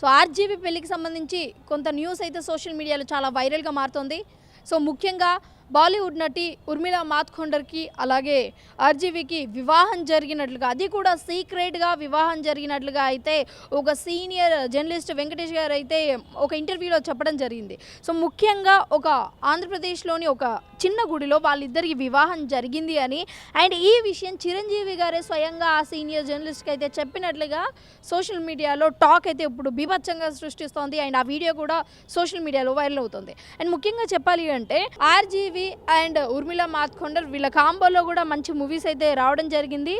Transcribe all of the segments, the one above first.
So RGV పెళ్లికి సంబంధించి కొంత న్యూస్ అయితే సోషల్ మీడియాలో చాలా వైరల్గా మారుతోంది. సో ముఖ్యంగా బాలీవుడ్ నటి ఉర్మిళ మాత్కొండర్కి అలాగే ఆర్జీవీకి వివాహం జరిగినట్లుగా, అది కూడా సీక్రెట్గా వివాహం జరిగినట్లుగా అయితే ఒక సీనియర్ జర్నలిస్ట్ వెంకటేష్ గారు అయితే ఒక ఇంటర్వ్యూలో చెప్పడం జరిగింది. సో ముఖ్యంగా ఒక ఆంధ్రప్రదేశ్లోని ఒక చిన్న గుడిలో వాళ్ళిద్దరికి వివాహం జరిగింది అని, అండ్ ఈ విషయం చిరంజీవి గారే స్వయంగా ఆ సీనియర్ జర్నలిస్ట్కి అయితే చెప్పినట్లుగా సోషల్ మీడియాలో టాక్ అయితే ఇప్పుడు బీభత్సంగా సృష్టిస్తోంది. అండ్ ఆ వీడియో కూడా సోషల్ మీడియాలో వైరల్ అవుతుంది. అండ్ ముఖ్యంగా చెప్పాలి అంటే ఆర్జీవీ అండ్ ఉర్మిళ మాత్కొండర్ వీళ్ళ కాంబోలో కూడా మంచి మూవీస్ అయితే రావడం జరిగింది.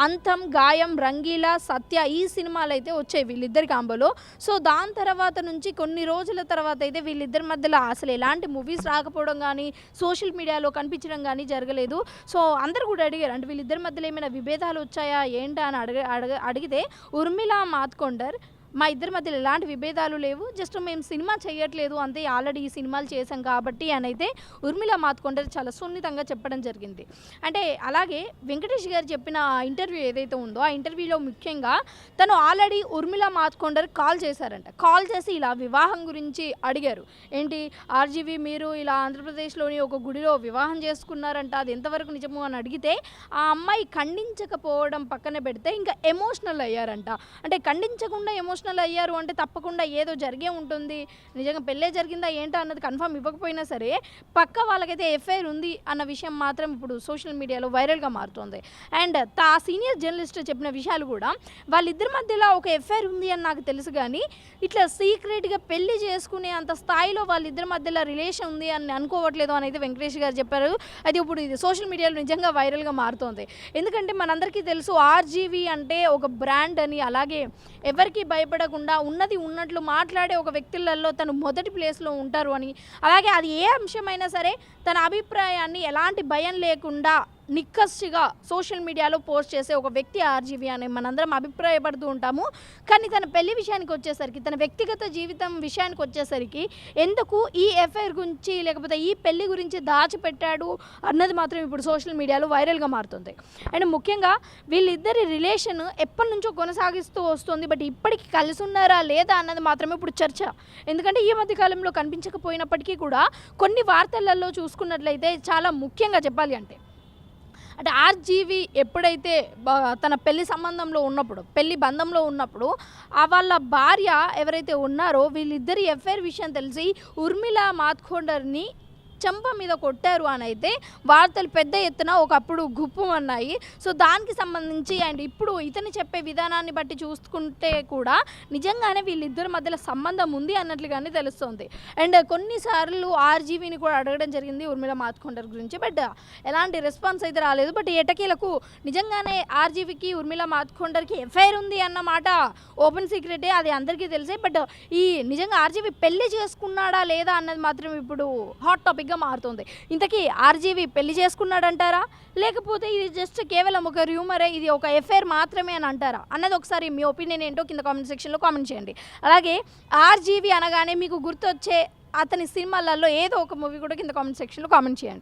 అంతం, గాయం, రంగీలా, సత్య ఈ సినిమాలు అయితే వచ్చాయి వీళ్ళిద్దరి కాంబోలో. సో దాని తర్వాత నుంచి కొన్ని రోజుల తర్వాత అయితే వీళ్ళిద్దరి మధ్యలో అసలు ఎలాంటి మూవీస్ రాకపోవడం కానీ, సోషల్ మీడియాలో కనిపించడం కానీ జరగలేదు. సో అందరూ కూడా అడిగారు, అంటే వీళ్ళిద్దరి మధ్యలో ఏమైనా విభేదాలు వచ్చాయా ఏంటా అని అడిగితే ఉర్మిళ మాత్కొండర్, మా ఇద్దరి మధ్యలో ఎలాంటి విభేదాలు లేవు, జస్ట్ మేము సినిమా చేయట్లేదు అంతే, ఆల్రెడీ ఈ సినిమాలు చేసాం కాబట్టి అని అయితే ఉర్మిళ మాత్కొండర్ చాలా సున్నితంగా చెప్పడం జరిగింది. అంటే అలాగే వెంకటేష్ గారు చెప్పిన ఇంటర్వ్యూ ఏదైతే ఉందో ఆ ఇంటర్వ్యూలో ముఖ్యంగా తను ఆల్రెడీ ఉర్మిళ మాత్కొండర్ కాల్ చేశారంట. కాల్ చేసి ఇలా వివాహం గురించి అడిగారు. ఏంటి ఆర్జీవీ మీరు ఇలా ఆంధ్రప్రదేశ్లోని ఒక గుడిలో వివాహం చేసుకున్నారంట, అది ఎంతవరకు నిజము అని అడిగితే ఆ అమ్మాయి ఖండించకపోవడం పక్కన పెడితే ఇంకా ఎమోషనల్ అయ్యారంట. అంటే ఖండించకుండా ఎమోషనల్ అయ్యారు అంటే తప్పకుండా ఏదో జరిగే ఉంటుంది, నిజంగా పెళ్ళే జరిగిందా ఏంటో అన్నది కన్ఫర్మ్ ఇవ్వకపోయినా సరే పక్క వాళ్ళకైతే ఎఫ్ఐఆర్ ఉంది అన్న విషయం మాత్రం ఇప్పుడు సోషల్ మీడియాలో వైరల్గా మారుతుంది. అండ్ ఆ సీనియర్ జర్నలిస్ట్ చెప్పిన విషయాలు కూడా వాళ్ళిద్దరి మధ్యలో ఒక ఎఫ్ఐఆర్ ఉంది అని నాకు తెలుసు, కానీ ఇట్లా సీక్రెట్గా పెళ్లి చేసుకునే అంత స్థాయిలో వాళ్ళిద్దరి మధ్యలో రిలేషన్ ఉంది అని అనుకోవట్లేదు అని అయితే వెంకటేష్ గారు చెప్పారు. అది ఇప్పుడు ఇది సోషల్ మీడియాలో నిజంగా వైరల్గా మారుతోంది. ఎందుకంటే మనందరికీ తెలుసు ఆర్జీవీ అంటే ఒక బ్రాండ్ అని, అలాగే ఎవరికి భయపడకుండా ఉన్నది ఉన్నట్లు మాట్లాడే ఒక వ్యక్తులలో తను మొదటి ప్లేస్లో ఉంటారు అని, అలాగే అది ఏ అంశమైనా సరే తన అభిప్రాయాన్ని ఎలాంటి భయం లేకుండా నిక్కచ్చిగా సోషల్ మీడియాలో పోస్ట్ చేసే ఒక వ్యక్తి ఆర్జీవీ అని మనందరం అభిప్రాయపడుతూ ఉంటాము. కానీ తన పెళ్లి విషయానికి వచ్చేసరికి, తన వ్యక్తిగత జీవితం విషయానికి వచ్చేసరికి ఎందుకు ఈ ఎఫ్ఐఆర్ గురించి లేకపోతే ఈ పెళ్లి గురించి దాచిపెట్టాడు అన్నది మాత్రం ఇప్పుడు సోషల్ మీడియాలో వైరల్గా మారుతుంది. అండ్ ముఖ్యంగా వీళ్ళిద్దరి రిలేషన్ ఎప్పటి నుంచో కొనసాగిస్తూ వస్తుంది, బట్ ఇప్పటికీ కలిసి ఉన్నారా లేదా అన్నది మాత్రమే ఇప్పుడు చర్చ. ఎందుకంటే ఈ మధ్య కాలంలో కనిపించకపోయినప్పటికీ కూడా కొన్ని వార్తలలో చూసుకున్నట్లయితే చాలా ముఖ్యంగా చెప్పాలి అంటే ఆర్జీవీ ఎప్పుడైతే తన పెళ్లి సంబంధంలో ఉన్నప్పుడు, పెళ్లి బంధంలో ఉన్నప్పుడు వాళ్ళ భార్య ఎవరైతే ఉన్నారో వీళ్ళిద్దరి ఎఫ్ఐఆర్ విషయం తెలిసి ఉర్మిళ మాత్కొండర్ని చెంప మీద కొట్టారు అని అయితే వార్తలు పెద్ద ఎత్తున ఒకప్పుడు గుప్పుమన్నాయి. సో దానికి సంబంధించి అండ్ ఇప్పుడు ఇతను చెప్పే విధానాన్ని బట్టి చూసుకుంటే కూడా నిజంగానే వీళ్ళిద్దరి మధ్యలో సంబంధం ఉంది అన్నట్లుగానే తెలుస్తుంది. అండ్ కొన్నిసార్లు ఆర్జీవీని కూడా అడగడం జరిగింది ఉర్మిళ మాత్కొండర్ గురించి, బట్ ఎలాంటి రెస్పాన్స్ అయితే రాలేదు. బట్ ఎటకీలకు నిజంగానే ఆర్జీవీకి ఉర్మిళ మాత్కొండర్కి ఎఫ్ఐఆర్ ఉంది అన్నమాట ఓపెన్ సీక్రెటే, అది అందరికీ తెలిసే. బట్ ఈ నిజంగా ఆర్జీవీ పెళ్లి చేసుకున్నాడా లేదా అన్నది మాత్రం ఇప్పుడు హాట్ టాపిక్ మారుతుంది. ఇంతకీ ఆర్జీవీ పెళ్లి చేసుకున్నాడంటారా, లేకపోతే ఇది జస్ట్ కేవలం ఒక రూమరే, ఇది ఒక ఎఫ్ఐఆర్ మాత్రమే అని అంటారా అన్నది ఒకసారి మీ ఒపీనియన్ ఏంటో కింద కామెంట్ సెక్షన్లో కామెంట్ చేయండి. అలాగే ఆర్జీవీ అనగానే మీకు గుర్తొచ్చే అతని సినిమాలలో ఏదో ఒక మూవీ కూడా కింద కామెంట్ సెక్షన్లో కామెంట్ చేయండి.